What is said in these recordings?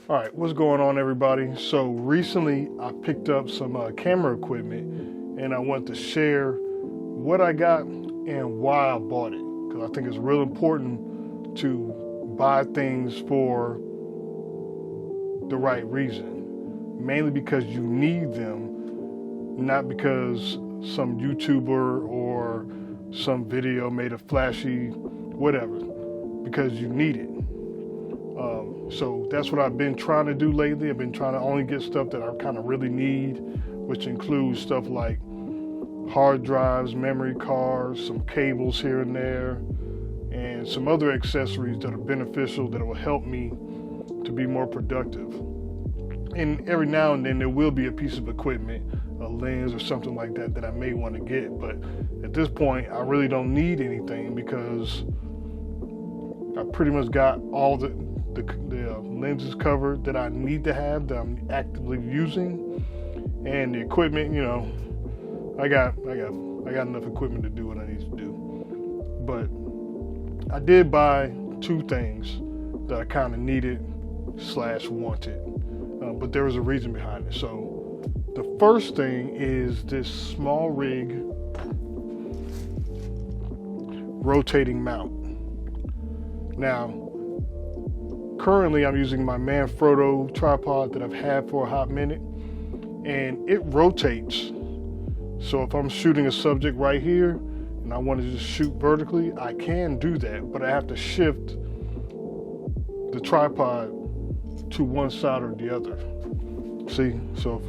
All right, what's going on, everybody? So recently I picked up some camera equipment, and I want to share what I got and why I bought it, because I think it's real important to buy things for the right reason, mainly because you need them, not because some YouTuber or some video made a flashy whatever, because you need it. So that's what I've been trying to do lately. I've been trying to only get stuff that I kind of really need, which includes stuff like hard drives, memory cards, some cables here and there, and some other accessories that are beneficial that will help me to be more productive. And every now and then there will be a piece of equipment, a lens or something like that, that I may want to get. But at this point, I really don't need anything because I pretty much got all the lenses covered that I need to have, that I'm actively using, and the equipment. I got enough equipment to do what I need to do. But I did buy two things that I kind of needed / wanted, but there was a reason behind it. So the first thing is this SmallRig rotating mount. Now, currently I'm using my Manfrotto tripod that I've had for a hot minute, and it rotates. So if I'm shooting a subject right here and I want to just shoot vertically, I can do that, but I have to shift the tripod to one side or the other. See, so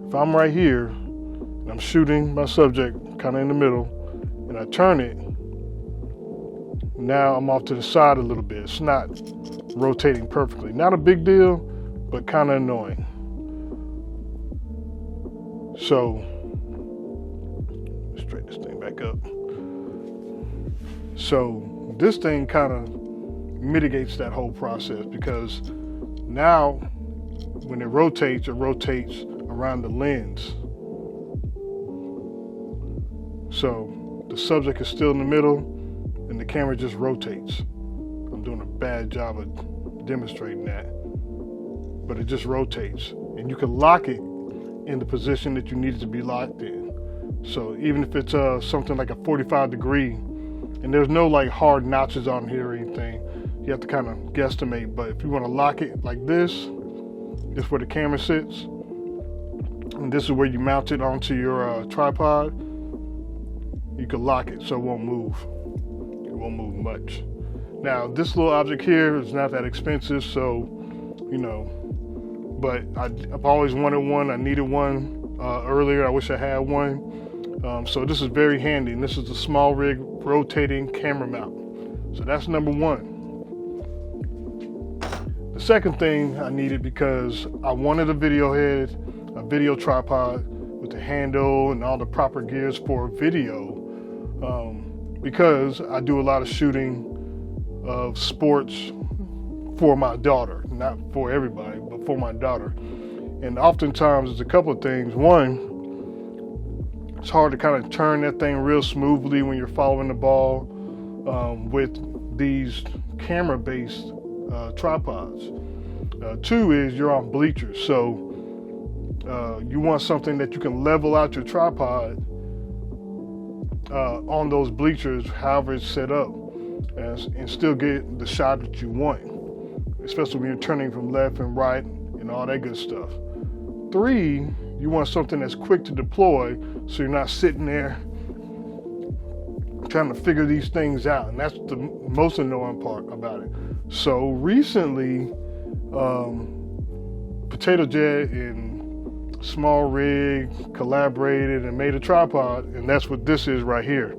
if I'm right here and I'm shooting my subject kind of in the middle and I turn it, now I'm off to the side a little bit. It's not rotating perfectly. Not a big deal, but kind of annoying. So, straighten this thing back up. So this thing kind of mitigates that whole process, because now when it rotates around the lens. So the subject is still in the middle and the camera just rotates. I'm doing a bad job of demonstrating that, but it just rotates, and you can lock it in the position that you need it to be locked in. So even if it's something like a 45 degree, and there's no like hard notches on here or anything, you have to kind of guesstimate. But if you want to lock it like this is where the camera sits, and this is where you mount it onto your tripod. You can lock it so it won't move. It won't move much. Now, this little object here is not that expensive, so, but I've always wanted one. I needed one earlier. I wish I had one. So this is very handy, and this is the SmallRig Rotating Camera Mount. So that's number one. The second thing I needed, because I wanted a video head, a video tripod with the handle and all the proper gears for video, because I do a lot of shooting of sports for my daughter, not for everybody, but for my daughter. And oftentimes there's a couple of things. One, it's hard to kind of turn that thing real smoothly when you're following the ball with these camera-based tripods. Two is you're on bleachers, so you want something that you can level out your tripod on those bleachers, however it's set up, and still get the shot that you want, especially when you're turning from left and right and all that good stuff. Three, you want something that's quick to deploy, so you're not sitting there trying to figure these things out, and that's the most annoying part about it. So recently, Potato Jet and SmallRig collaborated and made a tripod, and that's what this is right here.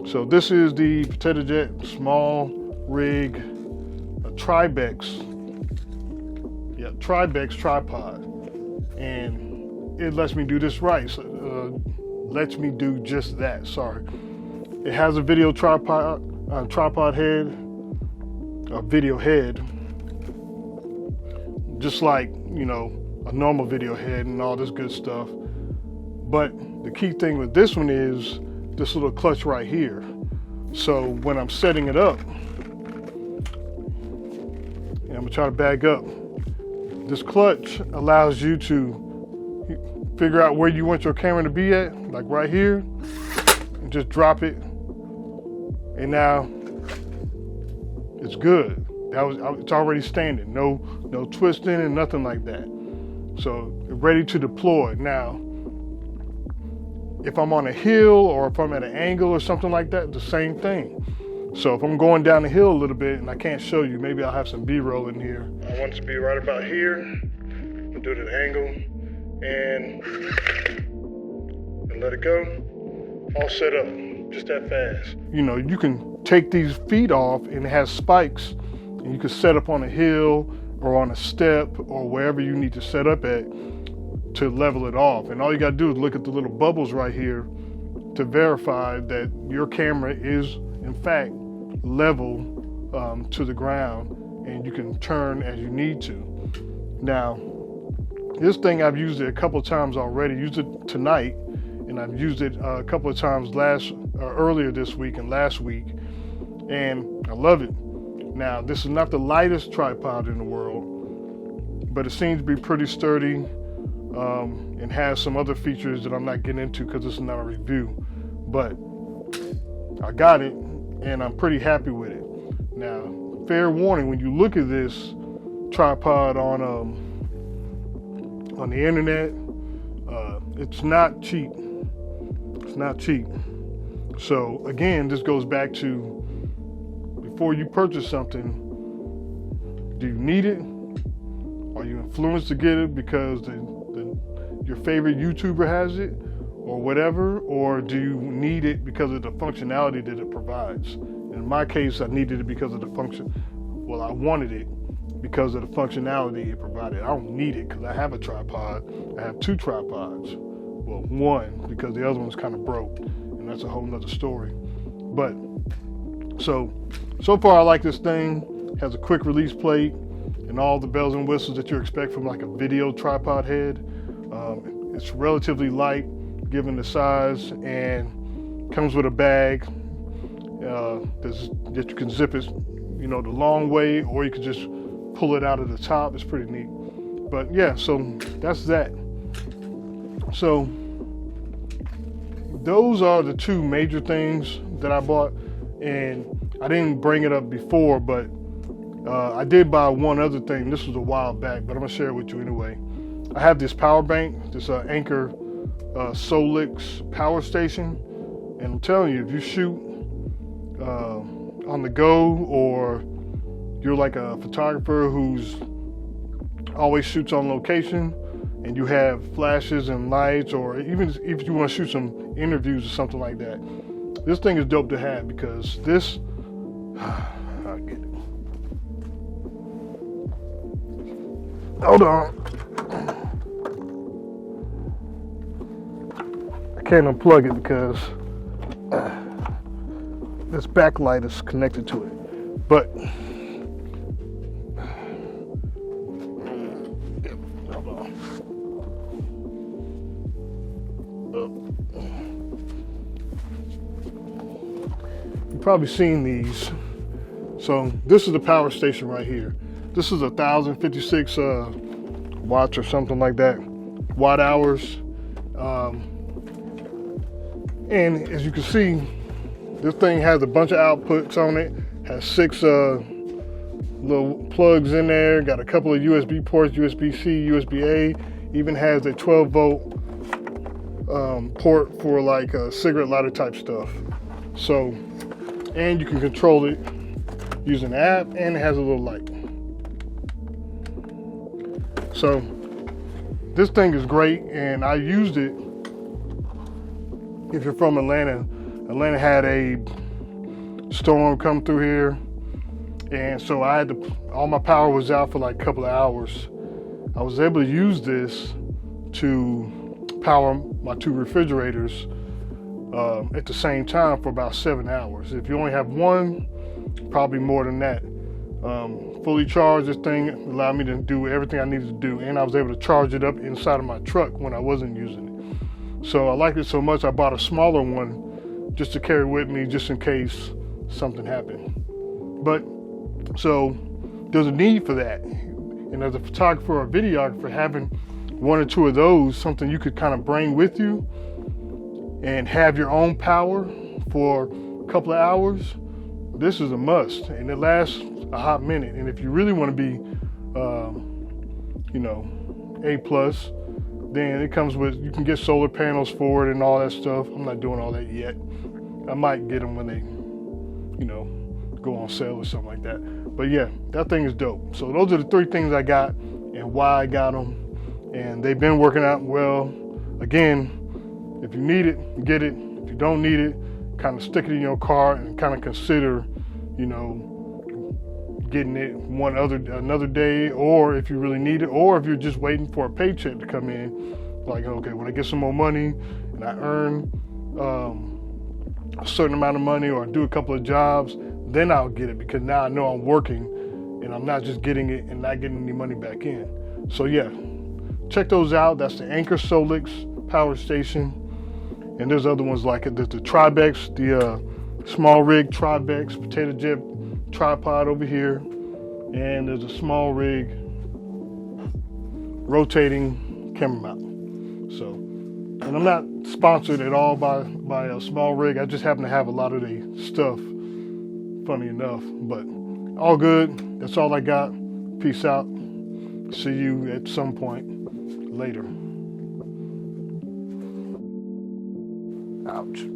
So this is the Potato Jet SmallRig Tribex Tripod, and it lets me do this right. So, lets me do just that. Sorry. It has a video tripod head, a video head, just like a normal video head and all this good stuff. But the key thing with this one is this little clutch right here. So when I'm setting it up, and I'm gonna try to back up, This clutch allows you to figure out where you want your camera to be at, like right here, and just drop it, and now it's good. It's already standing, no twisting and nothing like that. So ready to deploy. Now, if I'm on a hill or if I'm at an angle or something like that, the same thing. So if I'm going down the hill a little bit and I can't show you, maybe I'll have some B-roll in here. I want it to be right about here. I'll do it at an angle and let it go. All set up, just that fast. You know, you can take these feet off and it has spikes, and you can set up on a hill or on a step or wherever you need to set up at to level it off. And all you gotta do is look at the little bubbles right here to verify that your camera is in fact level to the ground, and you can turn as you need to. Now, this thing I've used it a couple of times already. Used it tonight, and I've used it a couple of times earlier this week and last week, and I love it. Now, this is not the lightest tripod in the world, but it seems to be pretty sturdy, and has some other features that I'm not getting into because this is not a review. But I got it, and I'm pretty happy with it. Now, fair warning, when you look at this tripod on the internet, it's not cheap. It's not cheap. So again, this goes back to, before you purchase something, do you need it? Are you influenced to get it because your favorite YouTuber has it or whatever? Or do you need it because of the functionality that it provides? In my case, I needed it because of the function. Well, I wanted it because of the functionality it provided. I don't need it because I have a tripod. I have 2 tripods. Well, one, because the other one's kind of broke, and that's a whole nother story. But so far I like this thing. It has a quick release plate and all the bells and whistles that you expect from like a video tripod head. It's relatively light given the size, and comes with a bag that you can zip it, you know, the long way, or you can just pull it out of the top. It's pretty neat. But yeah, so that's that. So those are the 2 major things that I bought, and I didn't bring it up before, but I did buy one other thing. This was a while back, but I'm gonna share it with you anyway. I have this power bank, this Anker Solix Power Station, and I'm telling you, if you shoot on the go, or you're like a photographer who's always shoots on location, and you have flashes and lights, or even if you want to shoot some interviews or something like that, this thing is dope to have, because this, I'll get it. Hold on. I can't unplug it because this backlight is connected to it. But hold on. You've probably seen these. So this is the power station right here. This is 1,056 watts or something like that, watt hours. And as you can see, this thing has a bunch of outputs on it, has 6 little plugs in there, got a couple of USB ports, USB-C, USB-A, even has a 12-volt port for like cigarette lighter type stuff. So, and you can control it using an app, and it has a little light. So this thing is great, and I used it. If you're from Atlanta had a storm come through here, and so I had to, all my power was out for like a couple of hours. I was able to use this to power my 2 refrigerators at the same time for about 7 hours. If you only have one, probably more than that. Fully charged, this thing allowed me to do everything I needed to do, and I was able to charge it up inside of my truck when I wasn't using it. So I liked it so much, I bought a smaller one just to carry with me, just in case something happened. But so there's a need for that. And as a photographer or videographer, having one or two of those, something you could kind of bring with you and have your own power for a couple of hours, this is a must, and it lasts a hot minute. And if you really want to be, you know, A+, then it comes with, you can get solar panels for it and all that stuff. I'm not doing all that yet. I might get them when they, you know, go on sale or something like that. But yeah, that thing is dope. So those are the 3 things I got and why I got them. And they've been working out well. Again, if you need it, get it. If you don't need it, kind of stick it in your car and kind of consider, you know, getting it another day, or if you really need it, or if you're just waiting for a paycheck to come in, like, okay, when I get some more money and I earn a certain amount of money or do a couple of jobs, then I'll get it, because now I know I'm working and I'm not just getting it and not getting any money back in. So yeah, check those out. That's the Anker Solix Power Station, and there's other ones like it. There's the Tribex, the SmallRig Tribex Potato Jet Tripod over here, and there's a SmallRig Rotating Camera Mount. So, and I'm not sponsored at all by SmallRig. I just happen to have a lot of the stuff, funny enough, but all good. That's all I got. Peace out. See you at some point later. Ouch.